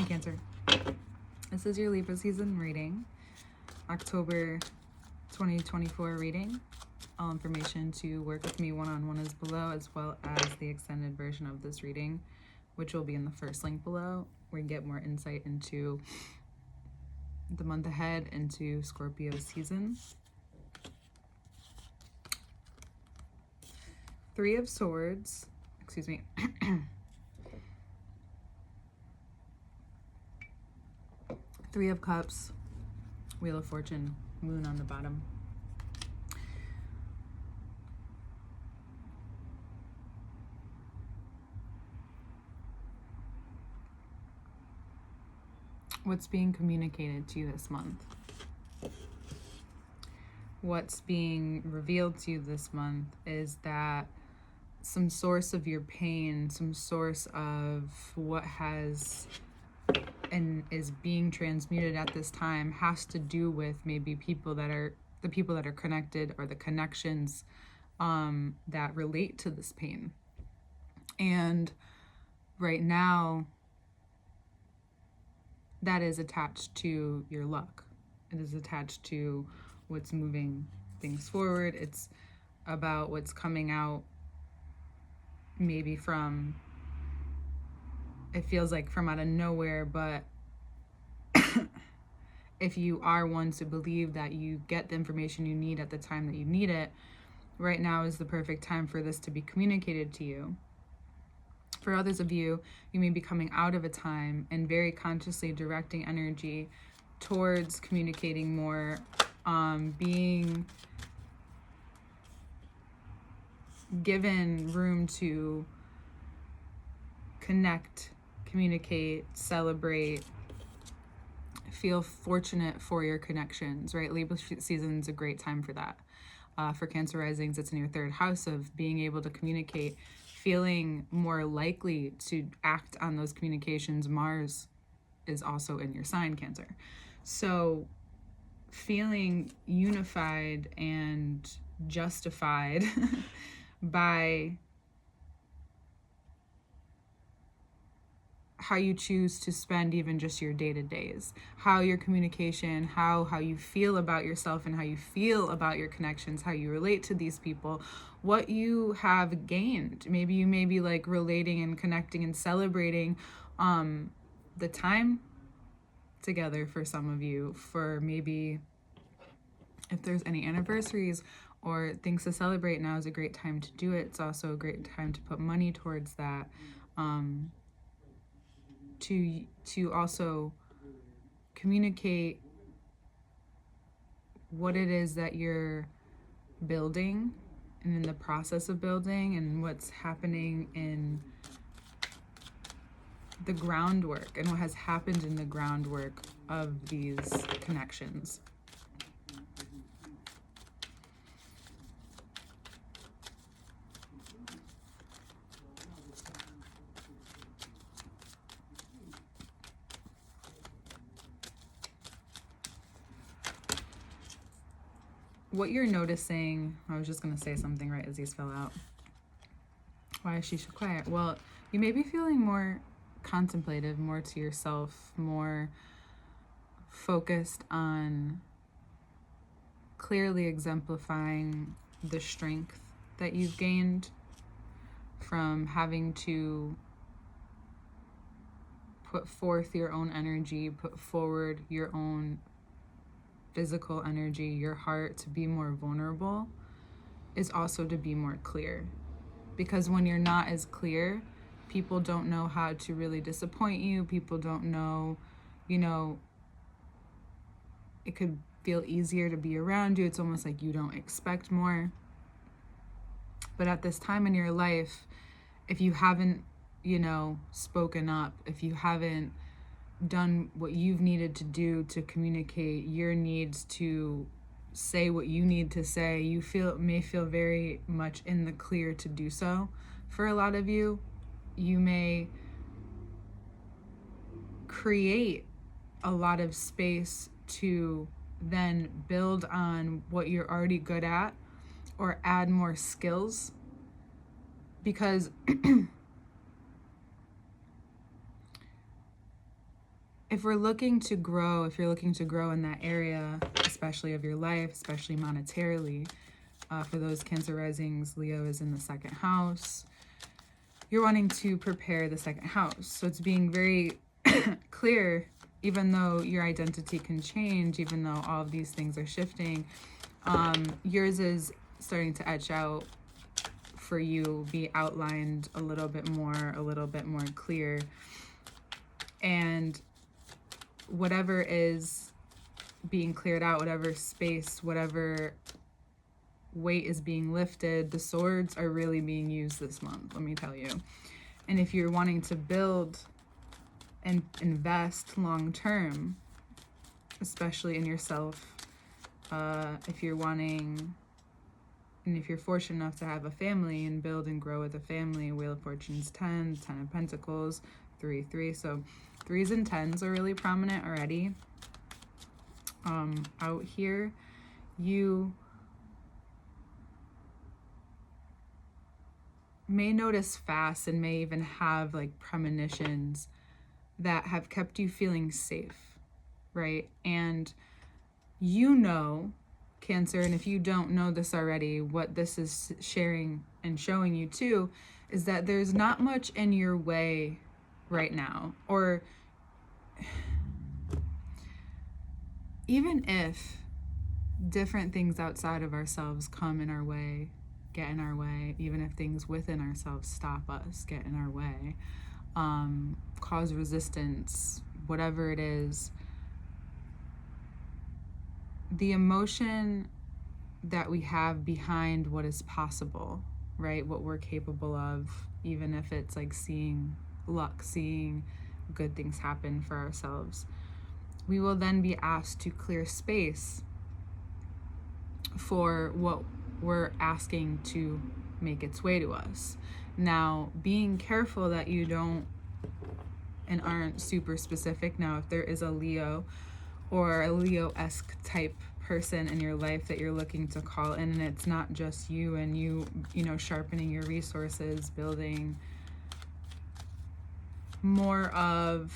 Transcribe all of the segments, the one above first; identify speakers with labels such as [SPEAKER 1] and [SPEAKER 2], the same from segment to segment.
[SPEAKER 1] Cancer. This is your Libra season reading, October 2024 reading. All information to work with me one-on-one is below, as well as the extended version of this reading, which will be in the first link below, where you get more insight into the month ahead, into Scorpio season. Three of Swords, excuse me. Three of Cups, Wheel of Fortune, Moon on the bottom. What's being communicated to you this month? What's being revealed to you this month is that some source of your pain, some source of what has and is being transmuted at this time has to do with maybe the people that are connected, or the connections that relate to this pain. And right now, that is attached to your luck. It is attached to what's moving things forward. It's about what's coming out maybe from, it feels like from out of nowhere, but if you are one to believe that you get the information you need at the time that you need it, right now is the perfect time for this to be communicated to you. For others of you, you may be coming out of a time and very consciously directing energy towards communicating more, being given room to connect, communicate, celebrate, feel fortunate for your connections, right? Libra season is a great time for that. For Cancer risings, it's in your third house of being able to communicate, feeling more likely to act on those communications. Mars is also in your sign, Cancer. So feeling unified and justified by how you choose to spend even just your day-to-days, how your communication, how you feel about yourself and how you feel about your connections, how you relate to these people, what you have gained. Maybe you may be like relating and connecting and celebrating the time together for some of you. For maybe if there's any anniversaries or things to celebrate, now is a great time to do it. It's also a great time to put money towards that. To also communicate what it is that you're building and in the process of building, and what's happening in the groundwork and what has happened in the groundwork of these connections. What you're noticing, I was just going to say something right as these fell out. Why is she so quiet? Well, you may be feeling more contemplative, more to yourself, more focused on clearly exemplifying the strength that you've gained from having to put forth your own energy, put forward your own physical energy, your heart, to be more vulnerable, is also to be more clear. Because when you're not as clear, people don't know how to really disappoint you. People don't know, it could feel easier to be around you. It's almost like you don't expect more. But at this time in your life, if you haven't, spoken up, if you haven't done what you've needed to do to communicate your needs, to say what you need to say, you may feel very much in the clear to do so. For a lot of you, you may create a lot of space to then build on what you're already good at, or add more skills, because if we're looking to grow, if you're looking to grow in that area, especially of your life, especially monetarily, for those Cancer risings, Leo is in the second house. You're wanting to prepare the second house. So it's being very clear, even though your identity can change, even though all of these things are shifting, yours is starting to etch out for you, be outlined a little bit more clear. And whatever is being cleared out, whatever space, whatever weight is being lifted, the swords are really being used this month, let me tell you. And if you're wanting to build and invest long term, especially in yourself, if you're wanting, and if you're fortunate enough to have a family and build and grow with a family, Wheel of Fortune's 10, 10 of Pentacles, 3, 3. So 3s and 10s are really prominent already. Out here, you may notice fast and may even have like premonitions that have kept you feeling safe, right? And you know, Cancer, and if you don't know this already, what this is sharing and showing you too is that there's not much in your way right now. Or even if different things outside of ourselves come in our way, get in our way, even if things within ourselves stop us, get in our way, cause resistance, whatever it is, the emotion that we have behind what is possible, right? What we're capable of, even if it's like seeing luck, seeing good things happen for ourselves. We will then be asked to clear space for what we're asking to make its way to us. Now, being careful that you don't and aren't super specific. Now, if there is a Leo or a Leo-esque type person in your life that you're looking to call in, and it's not just you and you know, sharpening your resources, building more of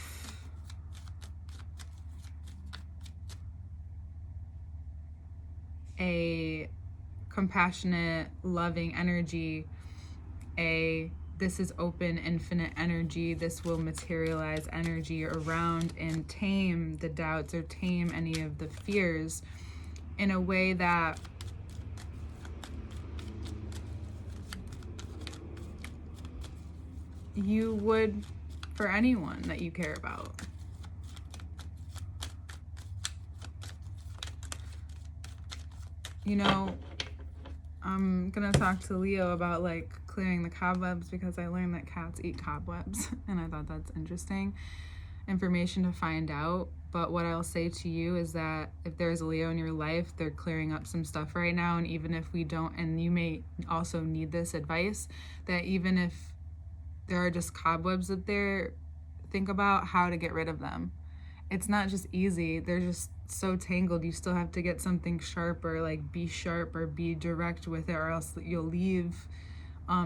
[SPEAKER 1] a compassionate, loving energy, this is open, infinite energy. This will materialize energy around and tame the doubts or tame any of the fears in a way that you would for anyone that you care about. You know, I'm gonna talk to Leo about like clearing the cobwebs, because I learned that cats eat cobwebs and I thought that's interesting information to find out. But what I'll say to you is that if there's a Leo in your life, they're clearing up some stuff right now. And even if we don't, and you may also need this advice, that even if there are just cobwebs up there, think about how to get rid of them. It's not just easy. They're just so tangled. You still have to get something sharp, or like be sharp or be direct with it, or else you'll leave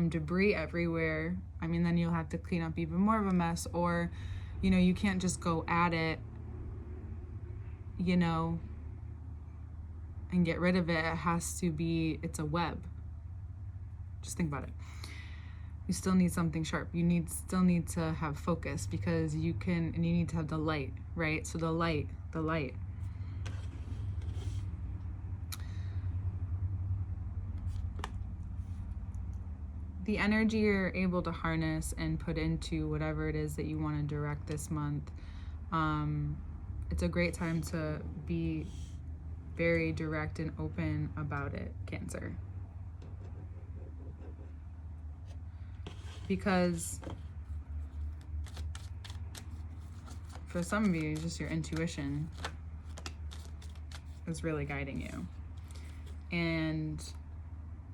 [SPEAKER 1] debris everywhere. I mean, then you'll have to clean up even more of a mess. Or, you know, you can't just go at it, you know, and get rid of it. It has to be, it's a web. Just think about it. You still need something sharp. You still need to have focus, because you can, and you need to have the light, right? So the light. The energy you're able to harness and put into whatever it is that you want to direct this month, it's a great time to be very direct and open about it, Cancer. Because for some of you, just your intuition is really guiding you. And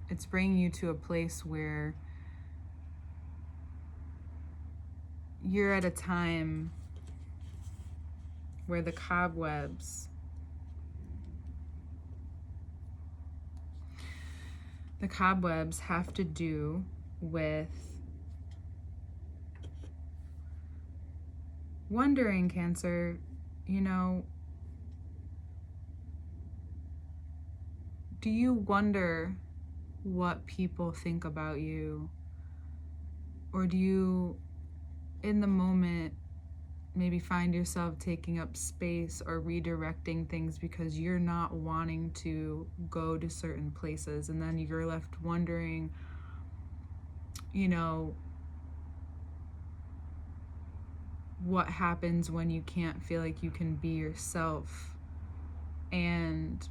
[SPEAKER 1] it's bringing you to a place where you're at a time where the cobwebs have to do with wondering, Cancer, you know, do you wonder what people think about you? Or do you, in the moment, maybe find yourself taking up space or redirecting things because you're not wanting to go to certain places, and then you're left wondering, you know, what happens when you can't feel like you can be yourself? And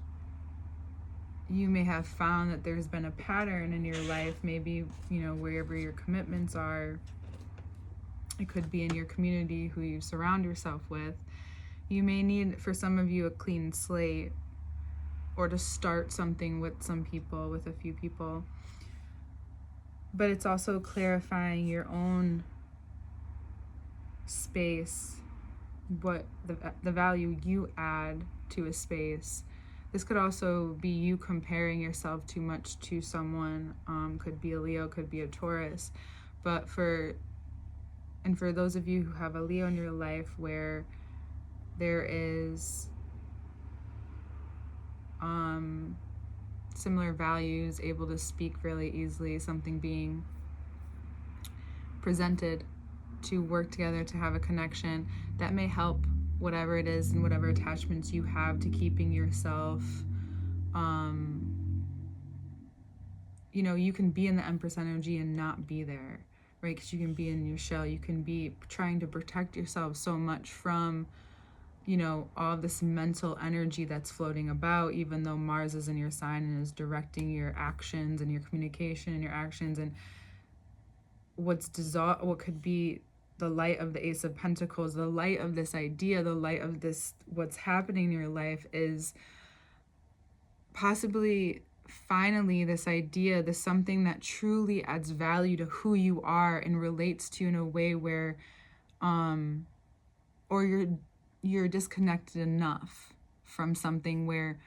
[SPEAKER 1] you may have found that there's been a pattern in your life, maybe, you know, wherever your commitments are. It could be in your community, who you surround yourself with. You may need, for some of you, a clean slate, or to start something with some people, with a few people. But it's also clarifying your own space, what the value you add to a space. This could also be you comparing yourself too much to someone. Could be a Leo, could be a Taurus. But for those of you who have a Leo in your life, where there is similar values, able to speak really easily, something being presented to work together, to have a connection, that may help whatever it is and whatever attachments you have to keeping yourself, you know, you can be in the Empress energy and not be there, right? Because you can be in your shell. You can be trying to protect yourself so much from, you know, all this mental energy that's floating about, even though Mars is in your sign and is directing your actions and your communication and your actions. And what could be the light of the Ace of Pentacles, the light of this idea, the light of this, what's happening in your life, is possibly finally this idea, this something that truly adds value to who you are and relates to you in a way where or you're disconnected enough from something where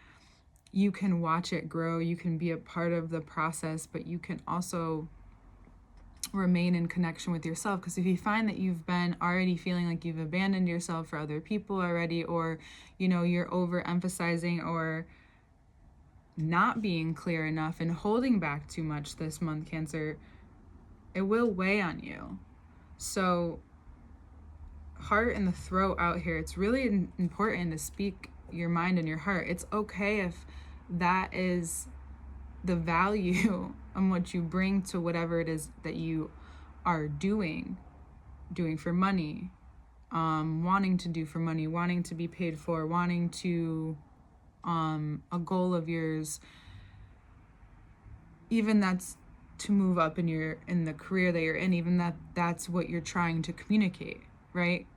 [SPEAKER 1] you can watch it grow, you can be a part of the process, but you can also remain in connection with yourself. Because if you find that you've been already feeling like you've abandoned yourself for other people already, or, you know, you're overemphasizing or not being clear enough and holding back too much this month, Cancer, it will weigh on you. So heart in the throat out here, it's really important to speak your mind and your heart. It's okay if that is the value on what you bring to whatever it is that you are doing for money, wanting to do for money, wanting to be paid for, wanting to, a goal of yours, even that's to move up in the career that you're in, even that's what you're trying to communicate, right?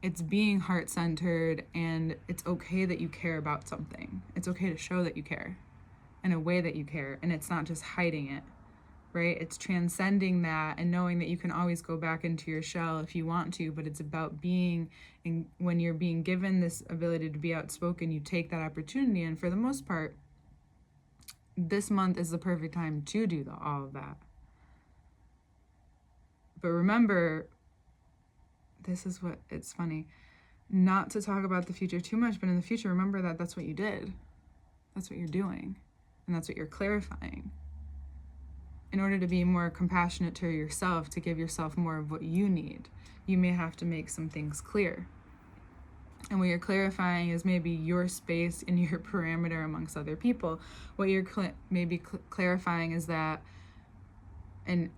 [SPEAKER 1] It's being heart-centered, and it's okay that you care about something. It's okay to show that you care in a way that you care, and it's not just hiding it, right? It's transcending that and knowing that you can always go back into your shell if you want to, but it's about being, and when you're being given this ability to be outspoken, you take that opportunity. And for the most part, this month is the perfect time to do all of that. But remember, this is what, it's funny, not to talk about the future too much, but in the future, remember that that's what you did. That's what you're doing. And that's what you're clarifying. In order to be more compassionate to yourself, to give yourself more of what you need, you may have to make some things clear. And what you're clarifying is maybe your space and your parameter amongst other people. What you're maybe clarifying is that, and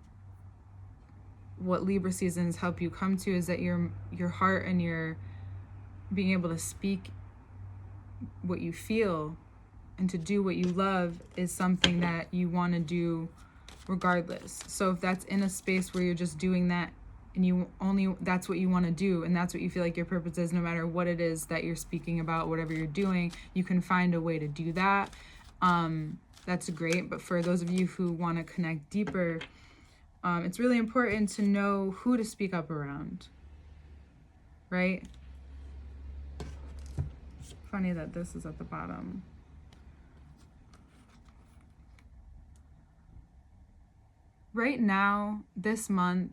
[SPEAKER 1] what Libra seasons help you come to, is that your heart and your being able to speak what you feel and to do what you love is something that you want to do regardless. So if that's in a space where you're just doing that and that's what you want to do, and that's what you feel like your purpose is, no matter what it is that you're speaking about, whatever you're doing, you can find a way to do that. That's great. But for those of you who want to connect deeper, it's really important to know who to speak up around, right? Funny that this is at the bottom. Right now, this month,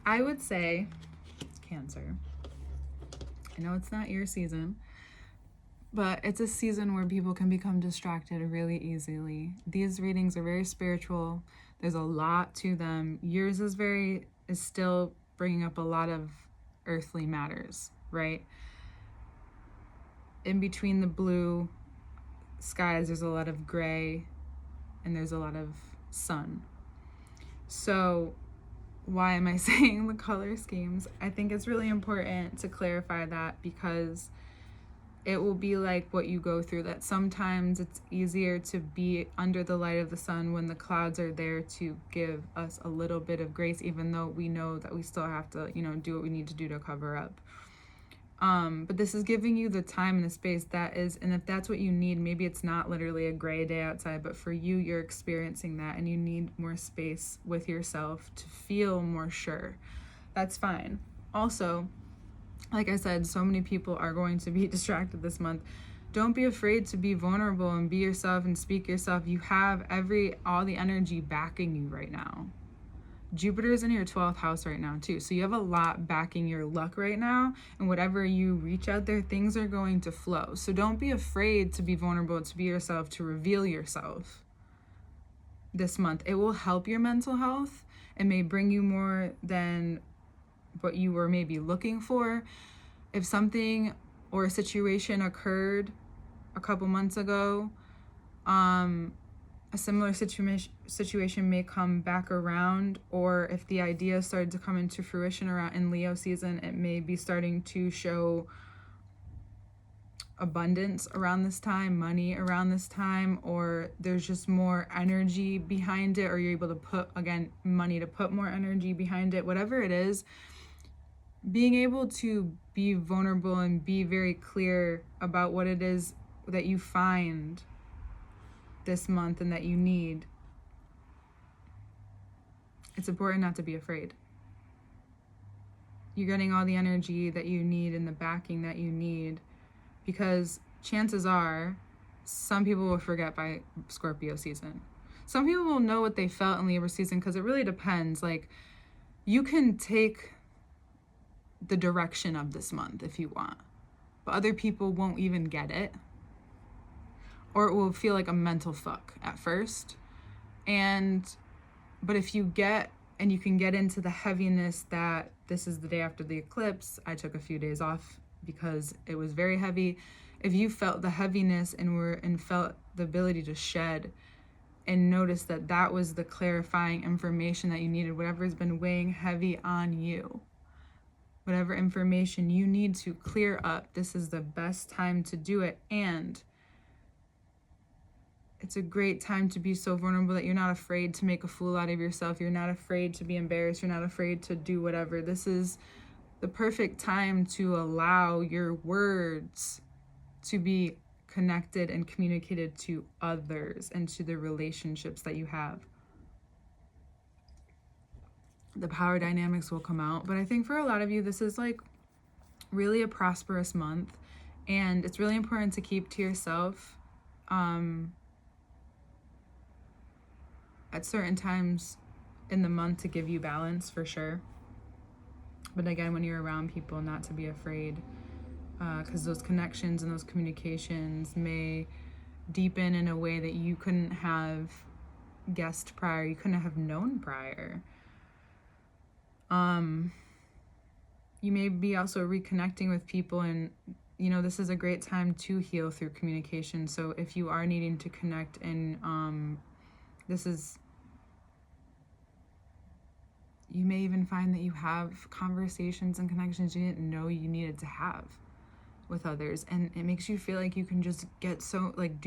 [SPEAKER 1] I would say, Cancer, I know it's not your season, but it's a season where people can become distracted really easily. These readings are very spiritual. There's a lot to them. Yours is still bringing up a lot of earthly matters, right? In between the blue skies, there's a lot of gray and there's a lot of sun. So why am I saying the color schemes? I think it's really important to clarify that, because it will be like what you go through, that sometimes it's easier to be under the light of the sun when the clouds are there to give us a little bit of grace, even though we know that we still have to, do what we need to do to cover up. But this is giving you the time and the space that is, and if that's what you need, maybe it's not literally a gray day outside, but for you, you're experiencing that and you need more space with yourself to feel more sure. That's fine. Also, like I said, so many people are going to be distracted this month. Don't be afraid to be vulnerable and be yourself and speak yourself. You have all the energy backing you right now. Jupiter is in your 12th house right now too. So you have a lot backing your luck right now. And whatever you reach out there, things are going to flow. So don't be afraid to be vulnerable, to be yourself, to reveal yourself this month. It will help your mental health. It may bring you more than what you were maybe looking for. If something or a situation occurred a couple months ago, a similar situation may come back around, or if the idea started to come into fruition around in Leo season, it may be starting to show abundance around this time, money around this time, or there's just more energy behind it, or you're able to put, again, money to put more energy behind it. Whatever it is, being able to be vulnerable and be very clear about what it is that you find this month and that you need. It's important not to be afraid. You're getting all the energy that you need and the backing that you need, because chances are some people will forget by Scorpio season. Some people will know what they felt in Libra season, because it really depends. Like, you can take the direction of this month if you want, but other people won't even get it, or it will feel like a mental fuck at first. But if you get, and you can get into the heaviness that this is the day after the eclipse. I took a few days off because it was very heavy. If you felt the heaviness and felt the ability to shed and notice that that was the clarifying information that you needed, whatever's been weighing heavy on you, whatever information you need to clear up, this is the best time to do it. And it's a great time to be so vulnerable that you're not afraid to make a fool out of yourself. You're not afraid to be embarrassed. You're not afraid to do whatever. This is the perfect time to allow your words to be connected and communicated to others and to the relationships that you have. The power dynamics will come out. But I think for a lot of you, this is like really a prosperous month. And it's really important to keep to yourself. At certain times in the month to give you balance, for sure. But again, when you're around people, not to be afraid, because those connections and those communications may deepen in a way that you couldn't have guessed prior, you couldn't have known prior. You may be also reconnecting with people, and this is a great time to heal through communication. So if you are needing to connect, and you may even find that you have conversations and connections you didn't know you needed to have with others, and it makes you feel like you can just do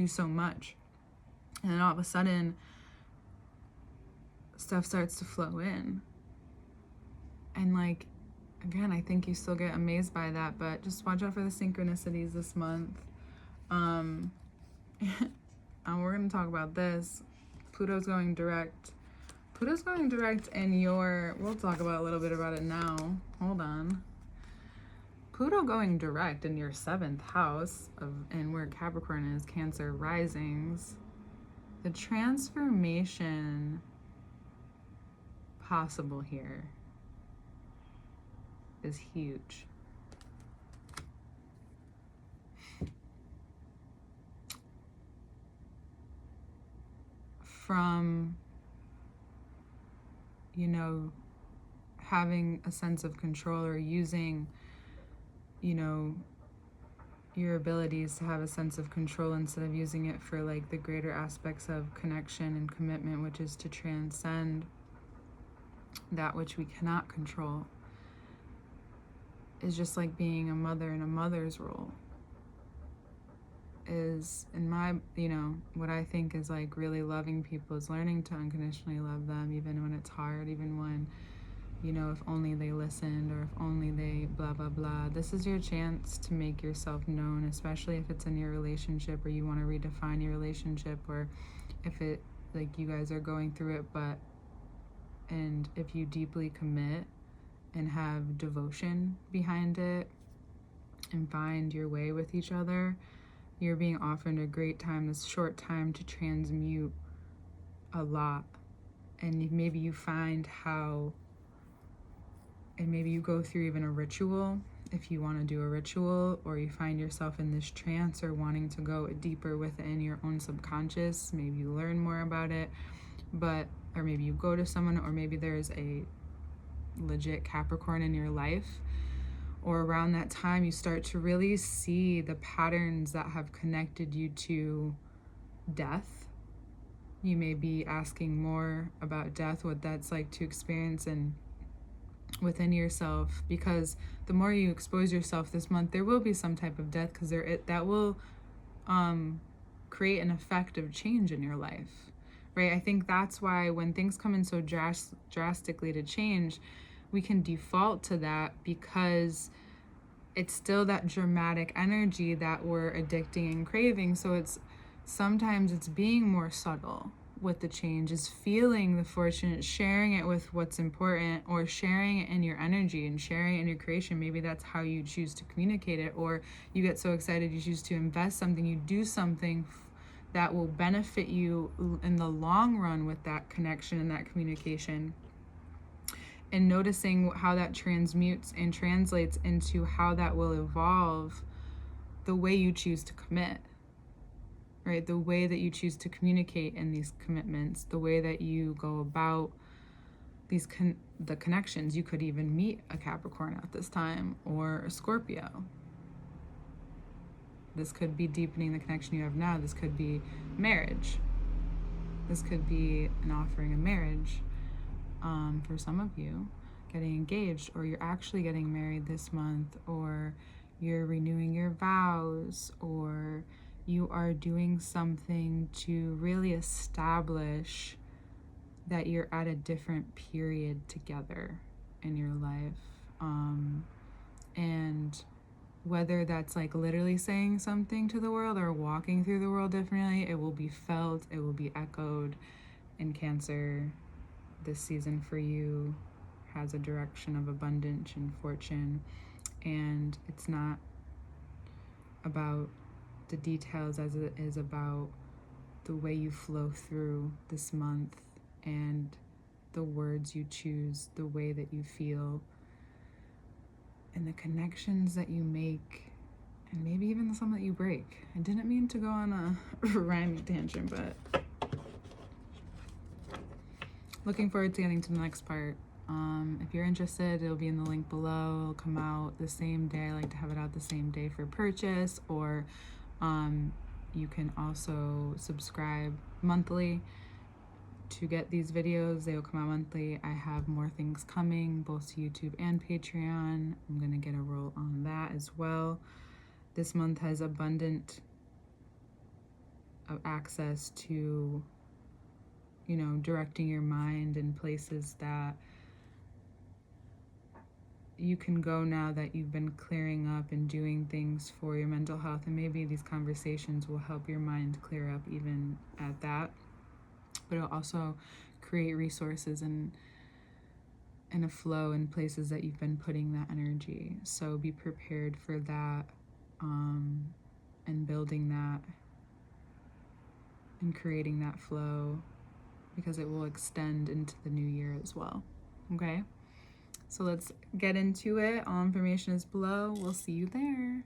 [SPEAKER 1] so much, and then all of a sudden stuff starts to flow in. And again, I think you still get amazed by that, but just watch out for the synchronicities this month. And we're going to talk about this. Pluto's going direct in we'll talk about a little bit about it now. Hold on. Pluto going direct in your 7th house and where Capricorn is, Cancer risings. The transformation possible here is huge. From, you know, having a sense of control or using, you know, your abilities to have a sense of control instead of using it for like the greater aspects of connection and commitment, which is to transcend that which we cannot control, is just like being a mother in a mother's role. Is, in my, you know, what I think is like really loving people is learning to unconditionally love them, even when it's hard, even when, you know, if only they listened, or if only they blah, blah, blah. This is your chance to make yourself known, especially if it's in your relationship or you want to redefine your relationship, or if it, like, you guys are going through it, and if you deeply commit and have devotion behind it and find your way with each other, you're being offered a great time, this short time, to transmute a lot. And maybe you find how, and maybe you go through even a ritual, if you want to do a ritual, or you find yourself in this trance or wanting to go deeper within your own subconscious. Maybe you learn more about it, or maybe you go to someone, or maybe there's a legit Capricorn in your life, or around that time you start to really see the patterns that have connected you to death. You may be asking more about death, what that's like to experience and within yourself, because the more you expose yourself this month, there will be some type of death, because that will create an effect of change in your life, right? I think that's why when things come in so drastically to change, we can default to that, because it's still that dramatic energy that we're addicting and craving. So sometimes it's being more subtle with the change, is feeling the fortunate, sharing it with what's important, or sharing it in your energy and sharing it in your creation. Maybe that's how you choose to communicate it, or you get so excited you choose to invest something, you do something that will benefit you in the long run with that connection and that communication. And noticing how that transmutes and translates into how that will evolve the way you choose to commit, right? The way that you choose to communicate in these commitments, the way that you go about these the connections. You could even meet a Capricorn at this time, or a Scorpio. This could be deepening the connection you have now. This could be marriage. This could be an offering of marriage. For some of you, getting engaged, or you're actually getting married this month, or you're renewing your vows, or you are doing something to really establish that you're at a different period together in your life. And whether that's like literally saying something to the world or walking through the world differently, it will be felt, it will be echoed in Cancer. This season for you has a direction of abundance and fortune, and it's not about the details as it is about the way you flow through this month, and the words you choose, the way that you feel, and the connections that you make, and maybe even some that you break. I didn't mean to go on a rhyming tangent, but looking forward to getting to the next part. If you're interested, it'll be in the link below. It'll come out the same day. I like to have it out the same day for purchase, or you can also subscribe monthly to get these videos. They will come out monthly. I have more things coming, both to YouTube and Patreon. I'm gonna get a roll on that as well. This month has abundant of access to, you know, directing your mind in places that you can go now that you've been clearing up and doing things for your mental health. And maybe these conversations will help your mind clear up even at that. But it'll also create resources and a flow in places that you've been putting that energy. So be prepared for that, and building that and creating that flow, because it will extend into the new year as well. Okay? So let's get into it. All information is below. We'll see you there.